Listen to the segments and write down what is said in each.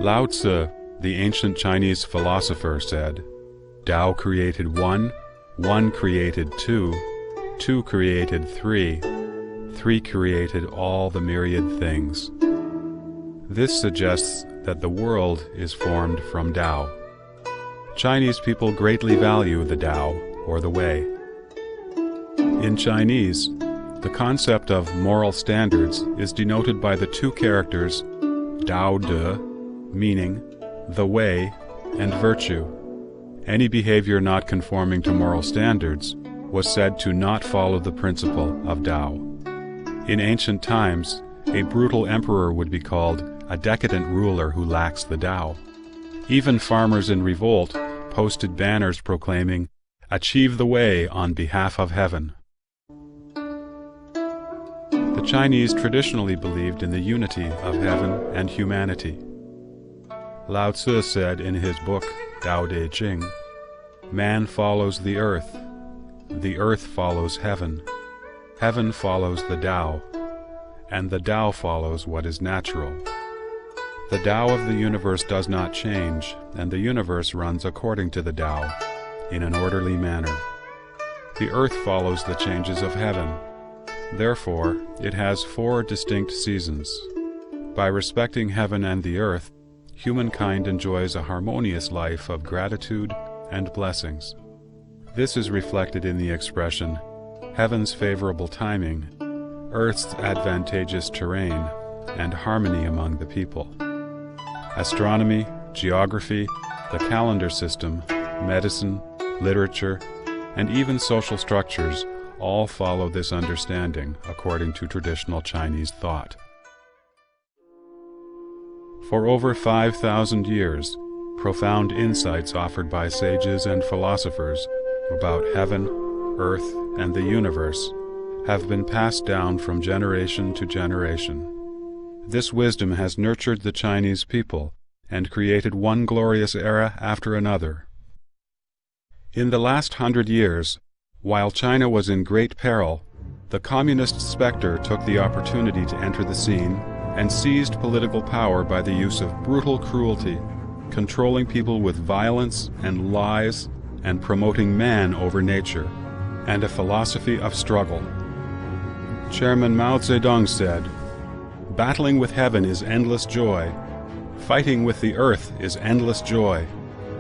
Lao Tzu, the ancient Chinese philosopher, said, "Tao created one, one created two, two created three, three created all the myriad things." This suggests that the world is formed from Tao. Chinese people greatly value the Tao, or the Way. In Chinese, the concept of moral standards is denoted by the two characters Dao De, meaning the way, and virtue. Any behavior not conforming to moral standards was said to not follow the principle of Tao. In ancient times, a brutal emperor would be called a decadent ruler who lacks the Tao. Even farmers in revolt posted banners proclaiming, "Achieve the way on behalf of heaven." The Chinese traditionally believed in the unity of heaven and humanity. Lao Tzu said in his book, Tao Te Ching, "Man follows the earth follows heaven, heaven follows the Tao, and the Tao follows what is natural. The Tao of the universe does not change, and the universe runs according to the Tao, in an orderly manner. The earth follows the changes of heaven. Therefore, it has 4 distinct seasons. By respecting heaven and the earth, humankind enjoys a harmonious life of gratitude and blessings." This is reflected in the expression, "heaven's favorable timing, earth's advantageous terrain, and harmony among the people." Astronomy, geography, the calendar system, medicine, literature, and even social structures all follow this understanding according to traditional Chinese thought. For over 5,000 years, profound insights offered by sages and philosophers about heaven, earth, and the universe have been passed down from generation to generation. This wisdom has nurtured the Chinese people and created one glorious era after another. In the last 100 years, while China was in great peril, the communist specter took the opportunity to enter the scene and seized political power by the use of brutal cruelty, controlling people with violence and lies, and promoting man over nature, and a philosophy of struggle. Chairman Mao Zedong said, "Battling with heaven is endless joy, fighting with the earth is endless joy,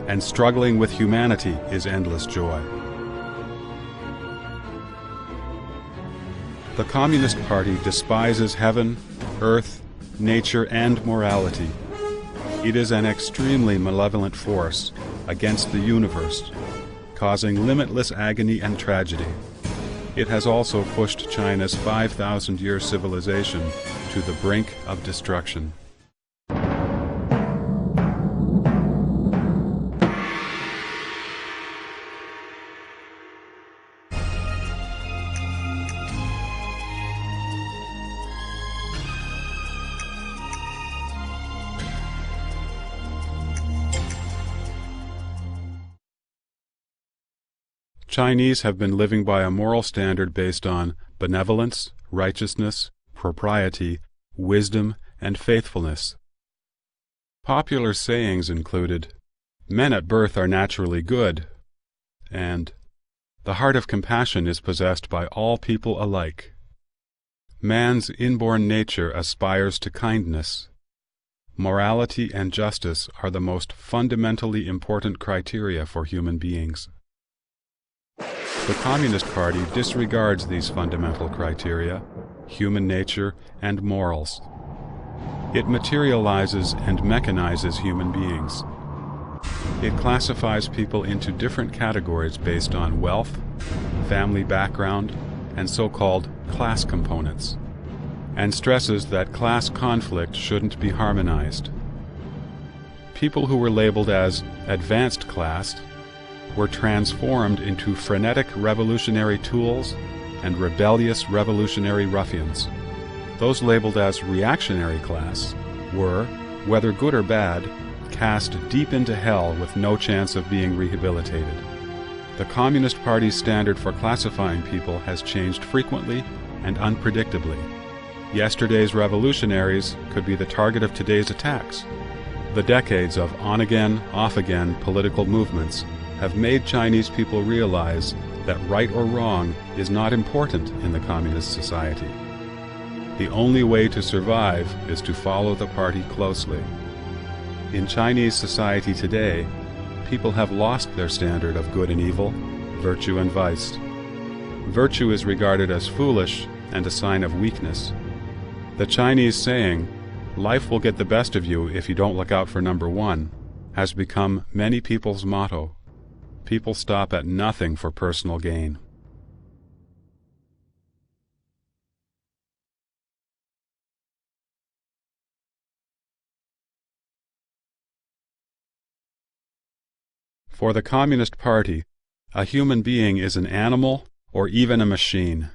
and struggling with humanity is endless joy." The Communist Party despises heaven, earth, nature, and morality. It is an extremely malevolent force against the universe, causing limitless agony and tragedy. It has also pushed China's 5,000-year civilization to the brink of destruction. Chinese have been living by a moral standard based on benevolence, righteousness, propriety, wisdom, and faithfulness. Popular sayings included, "Men at birth are naturally good," and "The heart of compassion is possessed by all people alike." Man's inborn nature aspires to kindness. Morality and justice are the most fundamentally important criteria for human beings. The Communist Party disregards these fundamental criteria, human nature, and morals. It materializes and mechanizes human beings. It classifies people into different categories based on wealth, family background, and so-called class components, and stresses that class conflict shouldn't be harmonized. People who were labeled as advanced class were transformed into frenetic revolutionary tools and rebellious revolutionary ruffians. Those labeled as reactionary class were, whether good or bad, cast deep into hell with no chance of being rehabilitated. The Communist Party's standard for classifying people has changed frequently and unpredictably. Yesterday's revolutionaries could be the target of today's attacks. The decades of on-again, off-again political movements have made Chinese people realize that right or wrong is not important in the communist society. The only way to survive is to follow the party closely. In Chinese society today, people have lost their standard of good and evil, virtue and vice. Virtue is regarded as foolish and a sign of weakness. The Chinese saying, "Life will get the best of you if you don't look out for number one," has become many people's motto. People stop at nothing for personal gain. For the Communist Party, a human being is an animal or even a machine.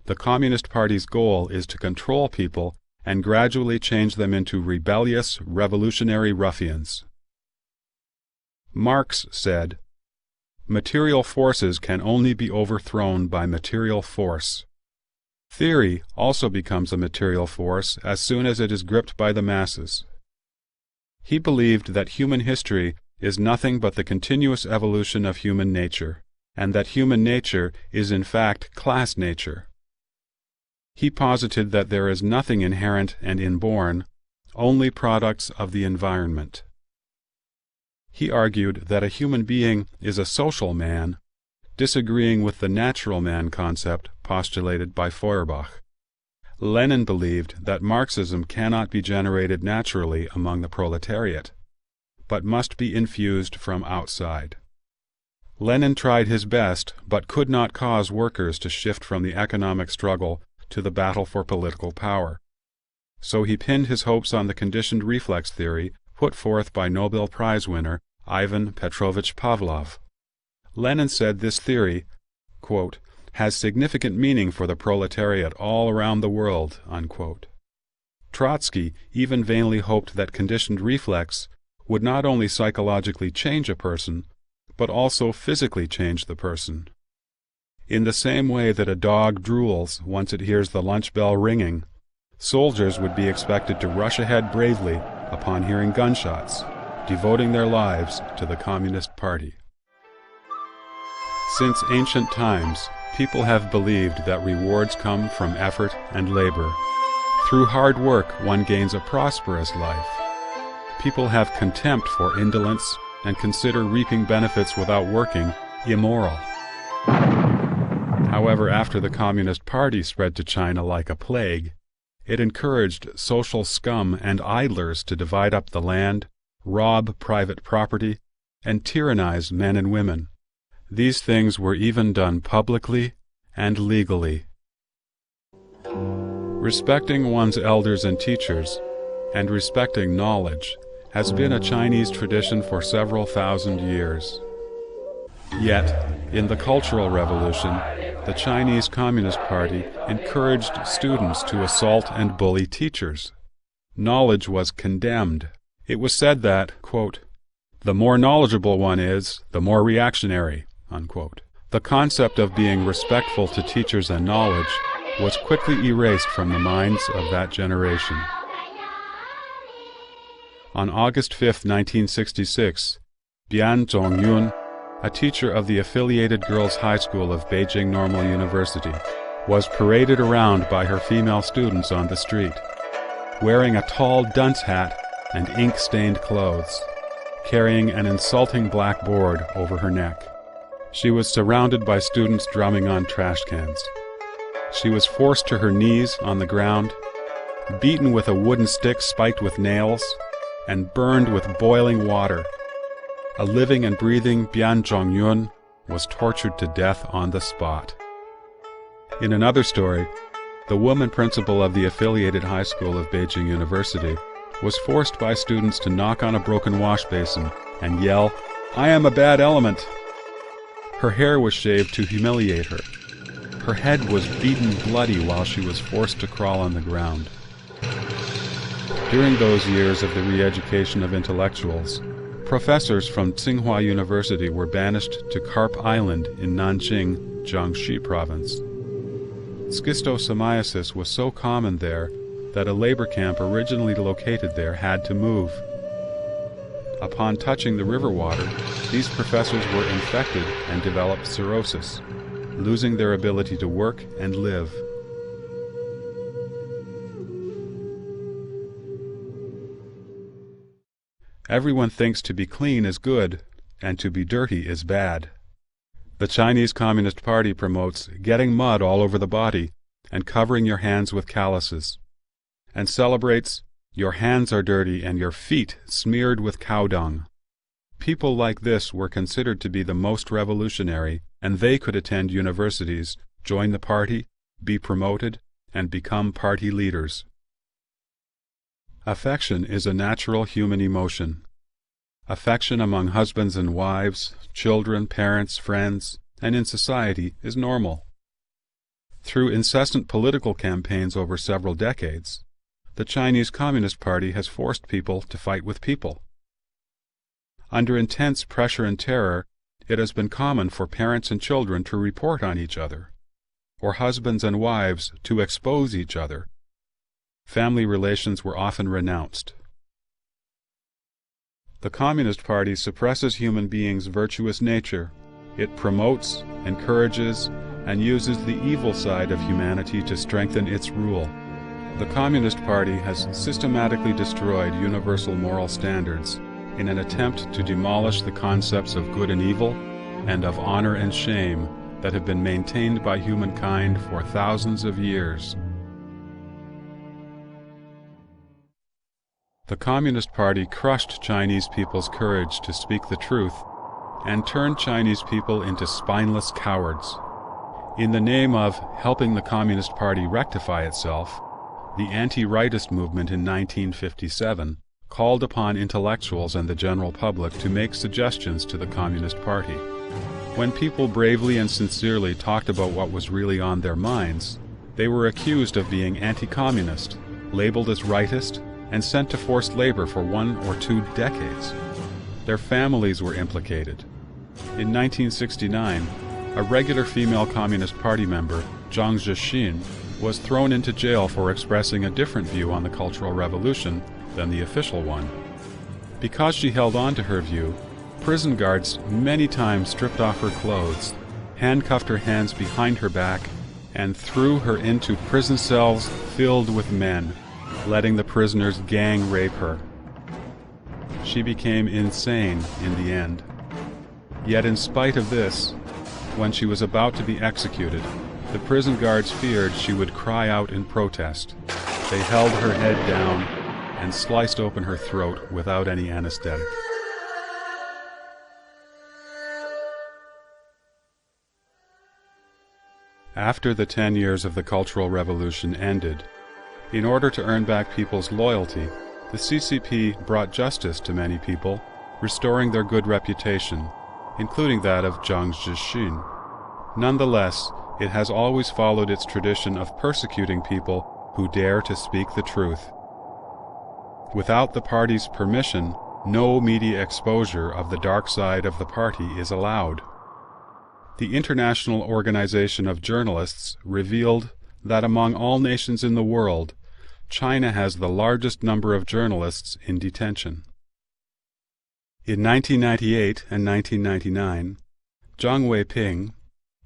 The Communist Party's goal is to control people and gradually change them into rebellious, revolutionary ruffians. Marx said, "Material forces can only be overthrown by material force." Theory also becomes a material force as soon as it is gripped by the masses. He believed that human history is nothing but the continuous evolution of human nature, and that human nature is in fact class nature. He posited that there is nothing inherent and inborn, only products of the environment. He argued that a human being is a social man, disagreeing with the natural man concept postulated by Feuerbach. Lenin believed that Marxism cannot be generated naturally among the proletariat, but must be infused from outside. Lenin tried his best, but could not cause workers to shift from the economic struggle to the battle for political power. So he pinned his hopes on the conditioned reflex theory put forth by Nobel Prize winner Ivan Petrovich Pavlov. Lenin said this theory, quote, "has significant meaning for the proletariat all around the world," unquote. Trotsky even vainly hoped that conditioned reflex would not only psychologically change a person, but also physically change the person. In the same way that a dog drools once it hears the lunch bell ringing, soldiers would be expected to rush ahead bravely upon hearing gunshots, devoting their lives to the Communist Party. Since ancient times, people have believed that rewards come from effort and labor. Through hard work, one gains a prosperous life. People have contempt for indolence and consider reaping benefits without working immoral. However, after the Communist Party spread to China like a plague, it encouraged social scum and idlers to divide up the land, rob private property, and tyrannize men and women. These things were even done publicly and legally. Respecting one's elders and teachers, and respecting knowledge, has been a Chinese tradition for several thousand years. Yet, in the Cultural Revolution, the Chinese Communist Party encouraged students to assault and bully teachers. Knowledge was condemned. It was said that, quote, "the more knowledgeable one is, the more reactionary," unquote. The concept of being respectful to teachers and knowledge was quickly erased from the minds of that generation. On August 5, 1966, Bian Zongyun, a teacher of the affiliated girls' high school of Beijing Normal University, was paraded around by her female students on the street, wearing a tall dunce hat and ink-stained clothes, carrying an insulting black board over her neck. She was surrounded by students drumming on trash cans. She was forced to her knees on the ground, beaten with a wooden stick spiked with nails, and burned with boiling water. A living and breathing Bian Zongyun was tortured to death on the spot. In another story, the woman principal of the affiliated high school of Beijing University was forced by students to knock on a broken wash basin and yell, "I am a bad element." Her hair was shaved to humiliate her. Her head was beaten bloody while she was forced to crawl on the ground. During those years of the re-education of intellectuals, professors from Tsinghua University were banished to Carp Island in Nanjing, Jiangxi province. Schistosomiasis was so common there that a labor camp originally located there had to move. Upon touching the river water, these professors were infected and developed cirrhosis, losing their ability to work and live. Everyone thinks to be clean is good, and to be dirty is bad. The Chinese Communist Party promotes getting mud all over the body and covering your hands with calluses, and celebrates your hands are dirty and your feet smeared with cow dung. People like this were considered to be the most revolutionary, and they could attend universities, join the party, be promoted, and become party leaders. Affection is a natural human emotion. Affection among husbands and wives, children, parents, friends, and in society is normal. Through incessant political campaigns over several decades, the Chinese Communist Party has forced people to fight with people. Under intense pressure and terror, it has been common for parents and children to report on each other, or husbands and wives to expose each other. Family relations were often renounced. The Communist Party suppresses human beings' virtuous nature. It promotes, encourages, and uses the evil side of humanity to strengthen its rule. The Communist Party has systematically destroyed universal moral standards in an attempt to demolish the concepts of good and evil and of honor and shame that have been maintained by humankind for thousands of years. The Communist Party crushed Chinese people's courage to speak the truth and turned Chinese people into spineless cowards. In the name of helping the Communist Party rectify itself, the anti-rightist movement in 1957 called upon intellectuals and the general public to make suggestions to the Communist Party. When people bravely and sincerely talked about what was really on their minds, they were accused of being anti-communist, labeled as rightist, and sent to forced labor for 1 or 2 decades. Their families were implicated. In 1969, a regular female Communist Party member, Zhang Zhixin, was thrown into jail for expressing a different view on the Cultural Revolution than the official one. Because she held on to her view, prison guards many times stripped off her clothes, handcuffed her hands behind her back, and threw her into prison cells filled with men, letting the prisoners gang rape her. She became insane in the end. Yet in spite of this, when she was about to be executed, the prison guards feared she would cry out in protest. They held her head down and sliced open her throat without any anesthetic. After the 10 years of the Cultural Revolution ended, in order to earn back people's loyalty, the CCP brought justice to many people, restoring their good reputation, including that of Zhang Zhixin. Nonetheless, it has always followed its tradition of persecuting people who dare to speak the truth. Without the party's permission, no media exposure of the dark side of the party is allowed. The International Organization of Journalists revealed that among all nations in the world, China has the largest number of journalists in detention. In 1998 and 1999, Zhang Weiping,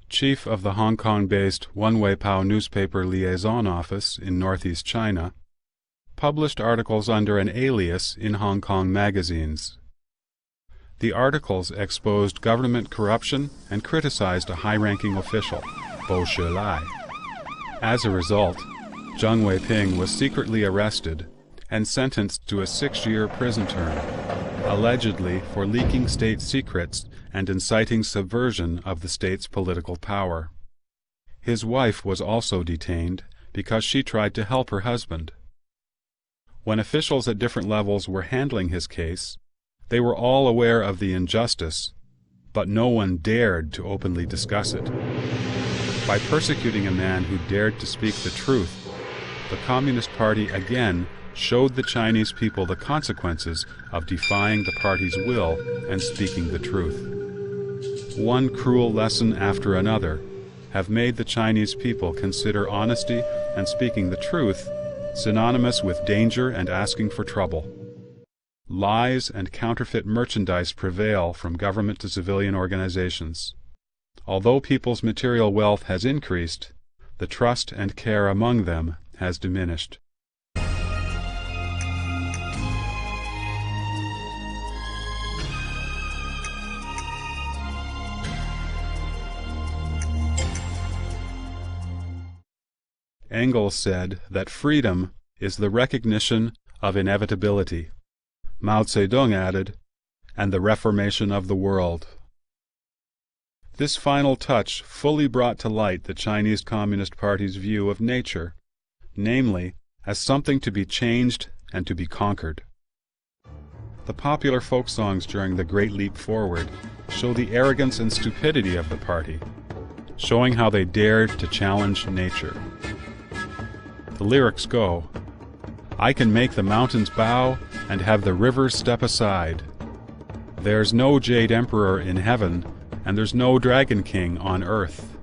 chief of the Hong Kong-based Wenweipao newspaper liaison office in northeast China, published articles under an alias in Hong Kong magazines. The articles exposed government corruption and criticized a high-ranking official, Bo Shilai. As a result, Zhang Weiping was secretly arrested and sentenced to a 6-year prison term, allegedly for leaking state secrets and inciting subversion of the state's political power. His wife was also detained because she tried to help her husband. When officials at different levels were handling his case, they were all aware of the injustice, but no one dared to openly discuss it. By persecuting a man who dared to speak the truth, the Communist Party again showed the Chinese people the consequences of defying the party's will and speaking the truth. One cruel lesson after another have made the Chinese people consider honesty and speaking the truth synonymous with danger and asking for trouble. Lies and counterfeit merchandise prevail from government to civilian organizations. Although people's material wealth has increased, the trust and care among them has diminished. Engels said that freedom is the recognition of inevitability. Mao Zedong added, and the reformation of the world. This final touch fully brought to light the Chinese Communist Party's view of nature, namely, as something to be changed and to be conquered. The popular folk songs during the Great Leap Forward show the arrogance and stupidity of the party, showing how they dared to challenge nature. The lyrics go, "I can make the mountains bow and have the rivers step aside. There's no Jade Emperor in heaven, and there's no Dragon King on earth.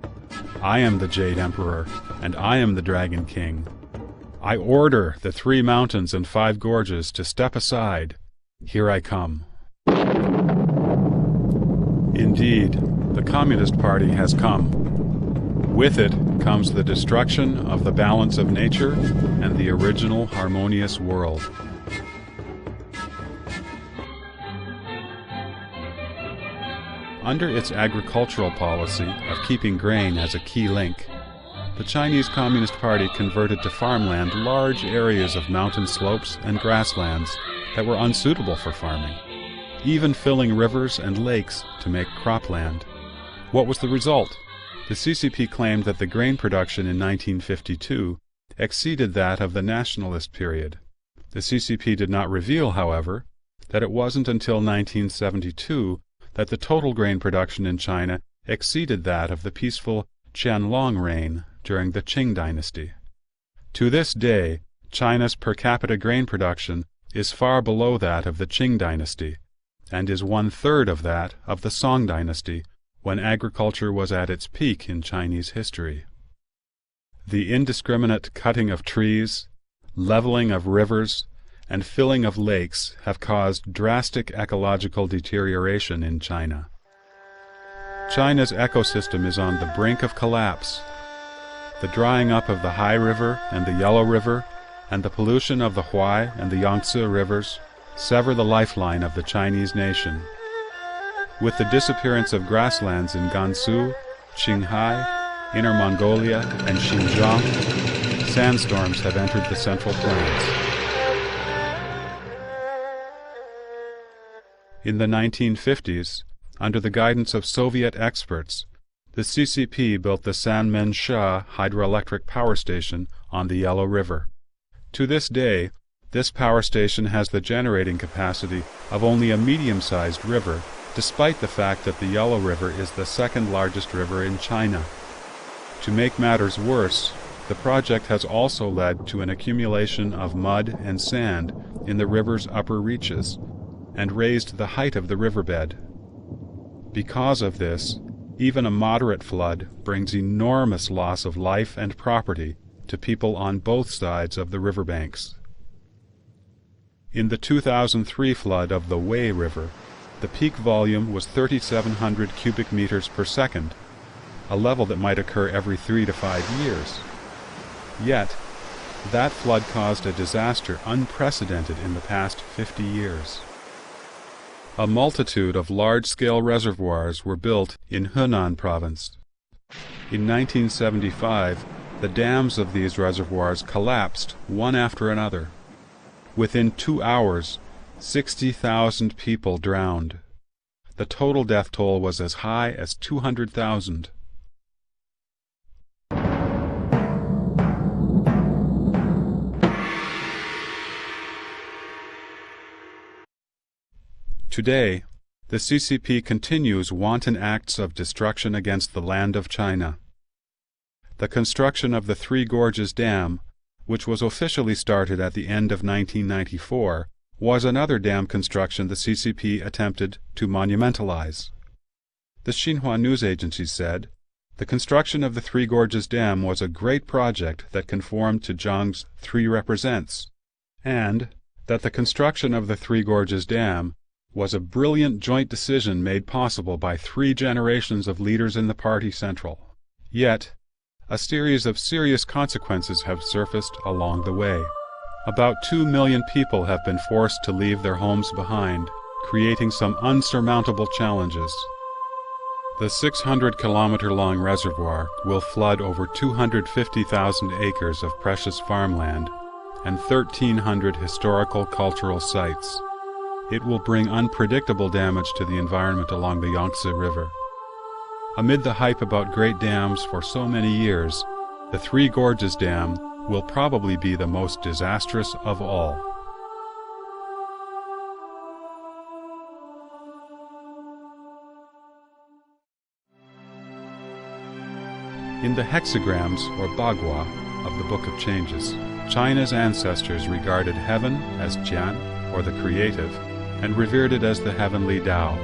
I am the Jade Emperor, and I am the Dragon King. I order the 3 mountains and 5 gorges to step aside. Here I come." Indeed, the Communist Party has come. With it comes the destruction of the balance of nature and the original harmonious world. Under its agricultural policy of keeping grain as a key link, the Chinese Communist Party converted to farmland large areas of mountain slopes and grasslands that were unsuitable for farming, even filling rivers and lakes to make cropland. What was the result? The CCP claimed that the grain production in 1952 exceeded that of the nationalist period. The CCP did not reveal, however, that it wasn't until 1972 that the total grain production in China exceeded that of the peaceful Qianlong reign during the Qing dynasty. To this day, China's per capita grain production is far below that of the Qing dynasty, and is 1/3 of that of the Song dynasty, when agriculture was at its peak in Chinese history. The indiscriminate cutting of trees, leveling of rivers, and filling of lakes have caused drastic ecological deterioration in China. China's ecosystem is on the brink of collapse. The drying up of the Hai River and the Yellow River, and the pollution of the Huai and the Yangtze rivers sever the lifeline of the Chinese nation. With the disappearance of grasslands in Gansu, Qinghai, Inner Mongolia, and Xinjiang, sandstorms have entered the Central Plains. In the 1950s, under the guidance of Soviet experts, the CCP built the Sanmen-sha hydroelectric power station on the Yellow River. To this day, this power station has the generating capacity of only a medium-sized river, despite the fact that the Yellow River is the second largest river in China. To make matters worse, the project has also led to an accumulation of mud and sand in the river's upper reaches, and raised the height of the riverbed. Because of this, even a moderate flood brings enormous loss of life and property to people on both sides of the riverbanks. In the 2003 flood of the Wei River, the peak volume was 3,700 cubic meters per second, a level that might occur every 3 to 5 years. Yet, that flood caused a disaster unprecedented in the past 50 years. A multitude of large-scale reservoirs were built in Henan province. In 1975, the dams of these reservoirs collapsed one after another. Within 2 hours, 60,000 people drowned. The total death toll was as high as 200,000. Today, the CCP continues wanton acts of destruction against the land of China. The construction of the Three Gorges Dam, which was officially started at the end of 1994, was another dam construction the CCP attempted to monumentalize. The Xinhua news agency said, The construction of the Three Gorges Dam was a great project that conformed to Zhang's Three Represents, and that the construction of the Three Gorges Dam was a brilliant joint decision made possible by 3 generations of leaders in the Party Central. Yet, a series of serious consequences have surfaced along the way. About 2 million people have been forced to leave their homes behind, creating some unsurmountable challenges. The 600-kilometer-long reservoir will flood over 250,000 acres of precious farmland and 1,300 historical cultural sites. It will bring unpredictable damage to the environment along the Yangtze River. Amid the hype about great dams for so many years, the Three Gorges Dam will probably be the most disastrous of all. In the hexagrams, or bagua, of the Book of Changes, China's ancestors regarded heaven as Jian, or the creative, and revered it as the heavenly Tao.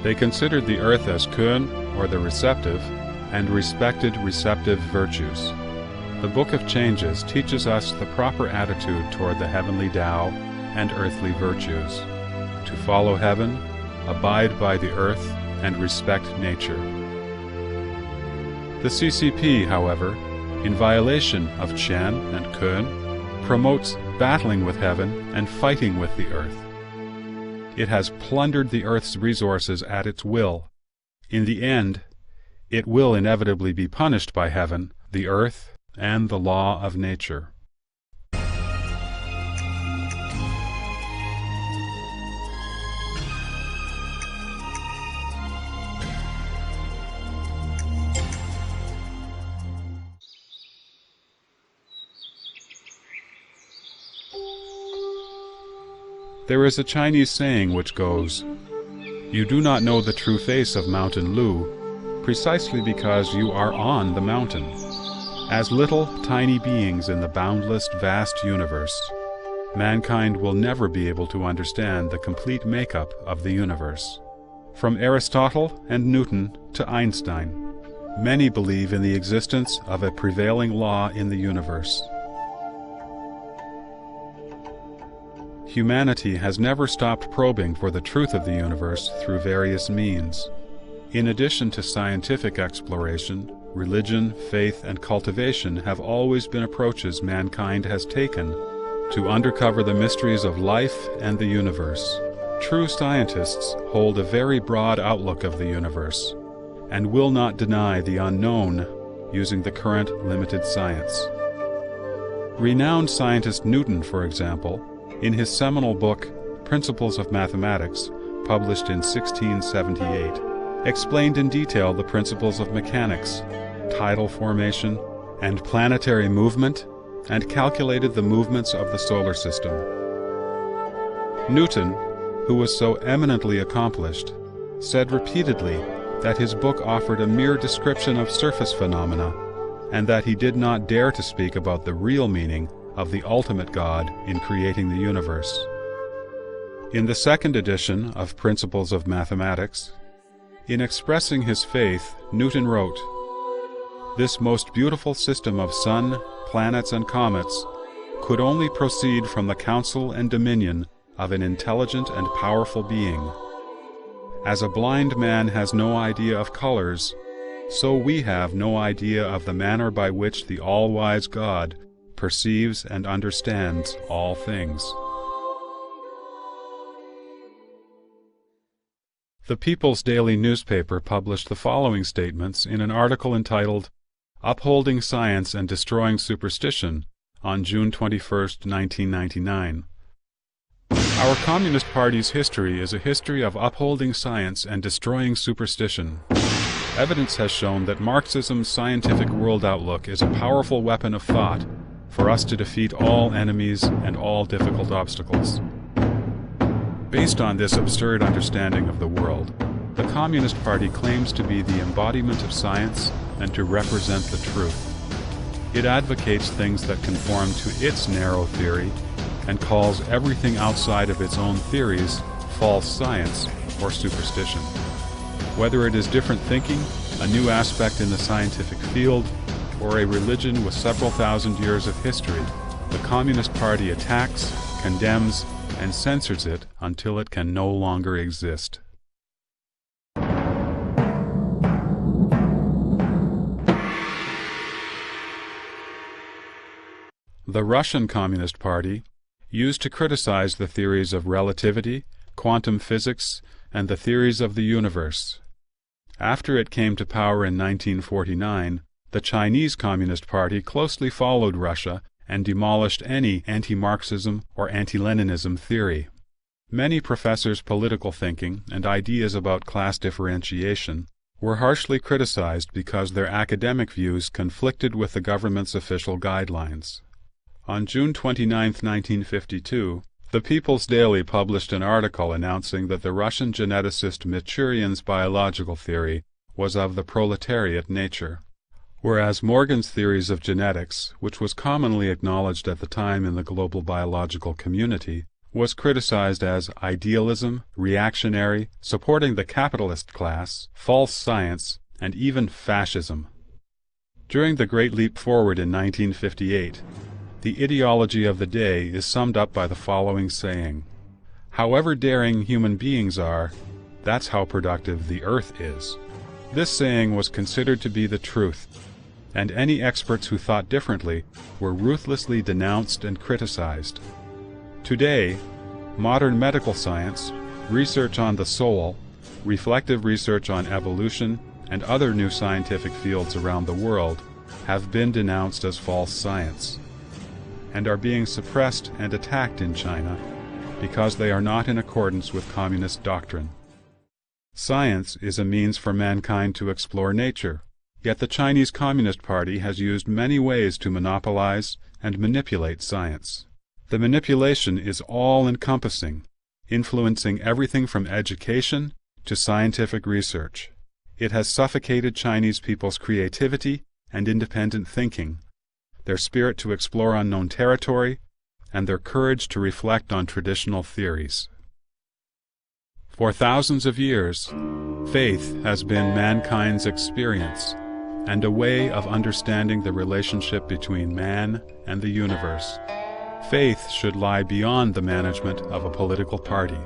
They considered the earth as Kun, or the receptive, and respected receptive virtues. The Book of Changes teaches us the proper attitude toward the heavenly Tao and earthly virtues: to follow heaven, abide by the earth, and respect nature. The CCP, however, in violation of Qian and Kun, promotes battling with heaven and fighting with the earth. It has plundered the earth's resources at its will. In the end, it will inevitably be punished by heaven, the earth, and the law of nature. There is a Chinese saying which goes, "You do not know the true face of Mountain Lu, precisely because you are on the mountain." As little, tiny beings in the boundless, vast universe, mankind will never be able to understand the complete makeup of the universe. From Aristotle and Newton to Einstein, many believe in the existence of a prevailing law in the universe. Humanity has never stopped probing for the truth of the universe through various means. In addition to scientific exploration, religion, faith, and cultivation have always been approaches mankind has taken to uncover the mysteries of life and the universe. True scientists hold a very broad outlook of the universe and will not deny the unknown using the current limited science. Renowned scientist Newton, for example, in his seminal book, Principles of Mathematics, published in 1678, explained in detail the principles of mechanics, tidal formation, and planetary movement, and calculated the movements of the solar system. Newton, who was so eminently accomplished, said repeatedly that his book offered a mere description of surface phenomena, and that he did not dare to speak about the real meaning of the ultimate God in creating the universe. In the second edition of Principles of Mathematics, in expressing his faith, Newton wrote, "This most beautiful system of sun, planets, and comets could only proceed from the counsel and dominion of an intelligent and powerful being. As a blind man has no idea of colors, so we have no idea of the manner by which the all-wise God perceives and understands all things." The People's Daily newspaper published the following statements in an article entitled "Upholding Science and Destroying Superstition" on June 21, 1999. Our Communist Party's history is a history of upholding science and destroying superstition. Evidence has shown that Marxism's scientific world outlook is a powerful weapon of thought for us to defeat all enemies and all difficult obstacles. Based on this absurd understanding of the world, the Communist Party claims to be the embodiment of science and to represent the truth. It advocates things that conform to its narrow theory and calls everything outside of its own theories false science or superstition. Whether it is different thinking, a new aspect in the scientific field, or a religion with several thousand years of history, the Communist Party attacks, condemns, and censors it until it can no longer exist. The Russian Communist Party used to criticize the theories of relativity, quantum physics, and the theories of the universe. After it came to power in 1949, the Chinese Communist Party closely followed Russia and demolished any anti-Marxism or anti-Leninism theory. Many professors' political thinking and ideas about class differentiation were harshly criticized because their academic views conflicted with the government's official guidelines. On June 29, 1952, the People's Daily published an article announcing that the Russian geneticist Michurian's biological theory was of the proletariat nature, whereas Morgan's theories of genetics, which was commonly acknowledged at the time in the global biological community, was criticized as idealism, reactionary, supporting the capitalist class, false science, and even fascism. During the Great Leap Forward in 1958, the ideology of the day is summed up by the following saying: "However daring human beings are, that's how productive the earth is." This saying was considered to be the truth, and any experts who thought differently were ruthlessly denounced and criticized. Today, modern medical science, research on the soul, reflective research on evolution, and other new scientific fields around the world have been denounced as false science, and are being suppressed and attacked in China because they are not in accordance with communist doctrine. Science is a means for mankind to explore nature, yet the Chinese Communist Party has used many ways to monopolize and manipulate science. The manipulation is all-encompassing, influencing everything from education to scientific research. It has suffocated Chinese people's creativity and independent thinking, their spirit to explore unknown territory, and their courage to reflect on traditional theories. For thousands of years, faith has been mankind's experience and a way of understanding the relationship between man and the universe. Faith should lie beyond the management of a political party.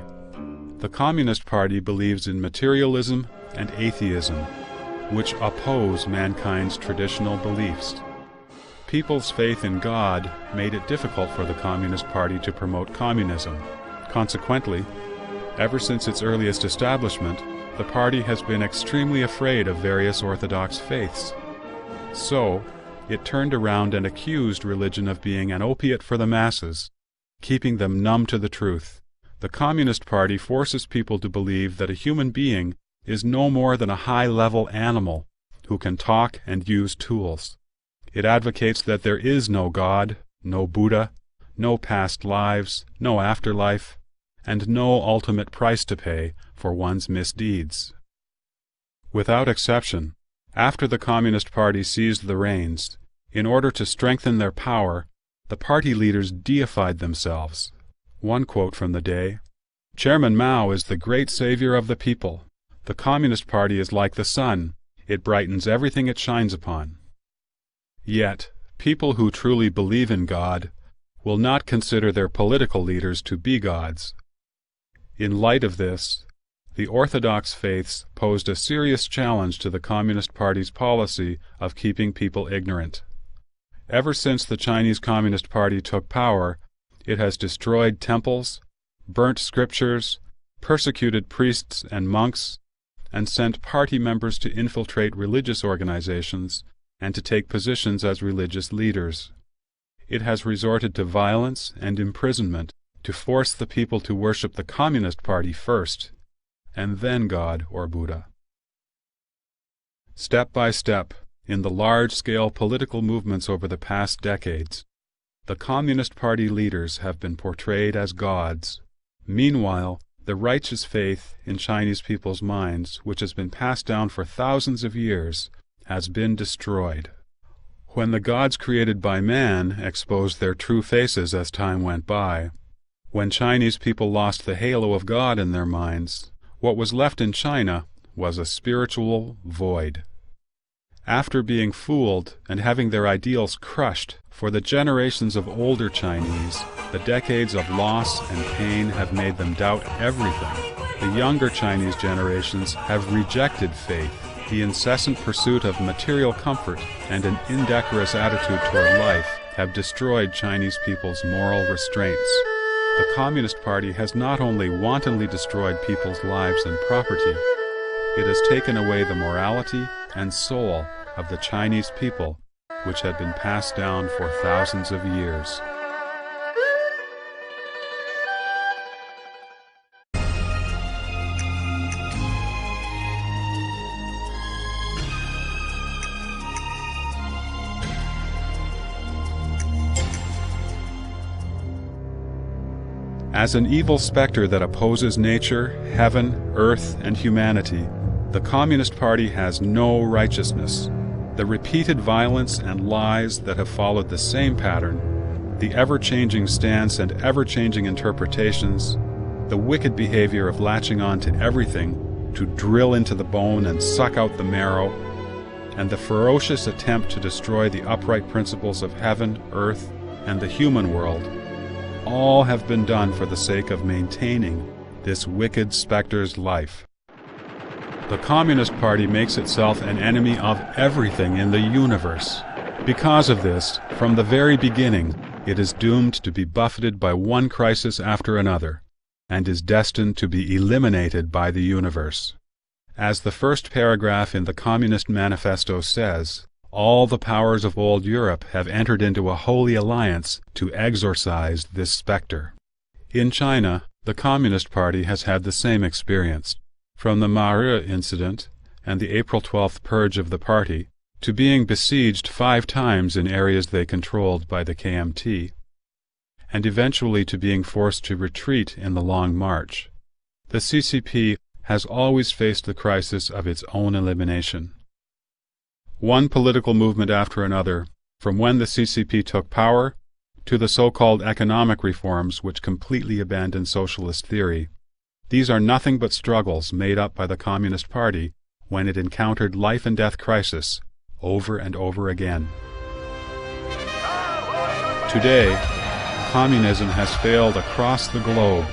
The Communist Party believes in materialism and atheism, which oppose mankind's traditional beliefs. People's faith in God made it difficult for the Communist Party to promote communism. Consequently, ever since its earliest establishment, the party has been extremely afraid of various orthodox faiths. So, it turned around and accused religion of being an opiate for the masses, keeping them numb to the truth. The Communist Party forces people to believe that a human being is no more than a high-level animal who can talk and use tools. It advocates that there is no God, no Buddha, no past lives, no afterlife, and no ultimate price to pay for one's misdeeds. Without exception, after the Communist Party seized the reins, in order to strengthen their power, the party leaders deified themselves. One quote from the day: "Chairman Mao is the great savior of the people. The Communist Party is like the sun. It brightens everything it shines upon." Yet, people who truly believe in God will not consider their political leaders to be gods. In light of this, the orthodox faiths posed a serious challenge to the Communist Party's policy of keeping people ignorant. Ever since the Chinese Communist Party took power, it has destroyed temples, burnt scriptures, persecuted priests and monks, and sent party members to infiltrate religious organizations and to take positions as religious leaders. It has resorted to violence and imprisonment to force the people to worship the Communist Party first, and then God or Buddha. Step by step, in the large-scale political movements over the past decades, the Communist Party leaders have been portrayed as gods. Meanwhile, the righteous faith in Chinese people's minds, which has been passed down for thousands of years, has been destroyed. When the gods created by man exposed their true faces as time went by, when Chinese people lost the halo of God in their minds, what was left in China was a spiritual void. After being fooled and having their ideals crushed, for the generations of older Chinese, the decades of loss and pain have made them doubt everything. The younger Chinese generations have rejected faith. The incessant pursuit of material comfort and an indecorous attitude toward life have destroyed Chinese people's moral restraints. The Communist Party has not only wantonly destroyed people's lives and property, it has taken away the morality and soul of the Chinese people, which had been passed down for thousands of years. As an evil specter that opposes nature, heaven, earth, and humanity, the Communist Party has no righteousness. The repeated violence and lies that have followed the same pattern, the ever-changing stance and ever-changing interpretations, the wicked behavior of latching on to everything, to drill into the bone and suck out the marrow, and the ferocious attempt to destroy the upright principles of heaven, earth, and the human world, all have been done for the sake of maintaining this wicked specter's life. The Communist Party makes itself an enemy of everything in the universe. Because of this, from the very beginning, it is doomed to be buffeted by one crisis after another, and is destined to be eliminated by the universe. As the first paragraph in the Communist Manifesto says, all the powers of old Europe have entered into a holy alliance to exorcise this specter. In China, the Communist Party has had the same experience. From the Ma incident and the April 12th purge of the party, to being besieged 5 times in areas they controlled by the KMT, and eventually to being forced to retreat in the Long March, the CCP has always faced the crisis of its own elimination. One political movement after another, from when the CCP took power to the so-called economic reforms which completely abandoned socialist theory, these are nothing but struggles made up by the Communist Party when it encountered life and death crisis over and over again. Today, communism has failed across the globe.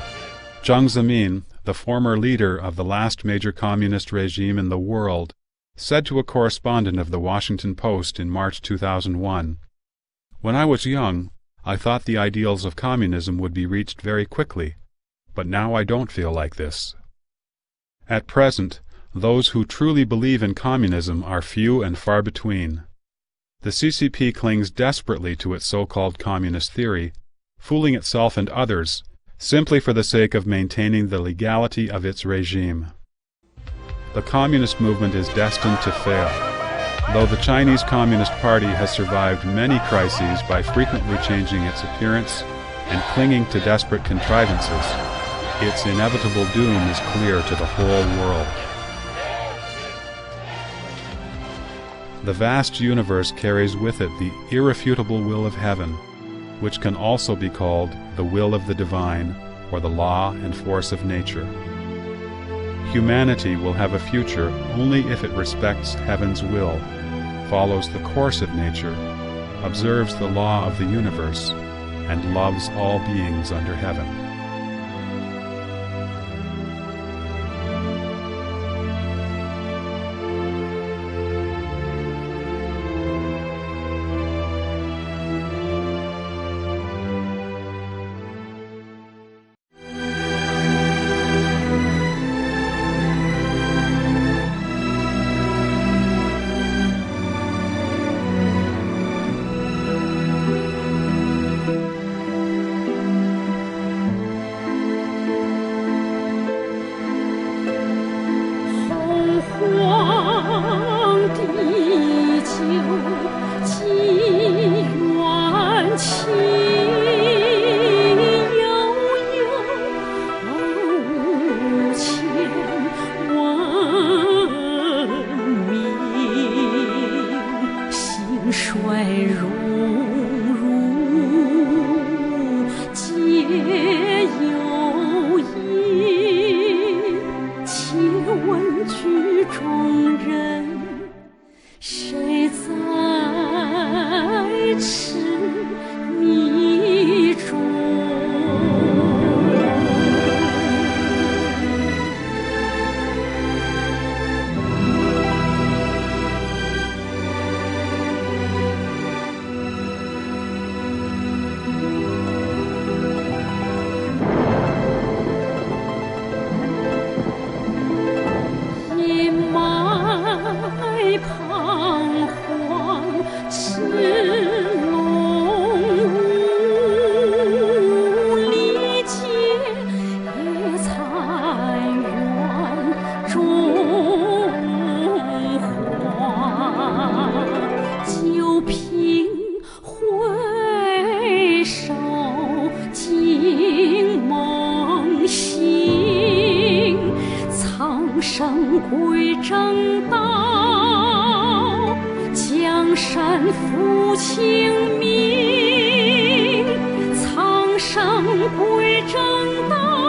Jiang Zemin, the former leader of the last major communist regime in the world, said to a correspondent of the Washington Post in March 2001, "When I was young, I thought the ideals of communism would be reached very quickly, but now I don't feel like this." At present, those who truly believe in communism are few and far between. The CCP clings desperately to its so-called communist theory, fooling itself and others, simply for the sake of maintaining the legality of its regime. The communist movement is destined to fail. Though the Chinese Communist Party has survived many crises by frequently changing its appearance and clinging to desperate contrivances, its inevitable doom is clear to the whole world. The vast universe carries with it the irrefutable will of heaven, which can also be called the will of the divine or the law and force of nature. Humanity will have a future only if it respects heaven's will, follows the course of nature, observes the law of the universe, and loves all beings under heaven. 归正道，江山复清明，苍生归正道。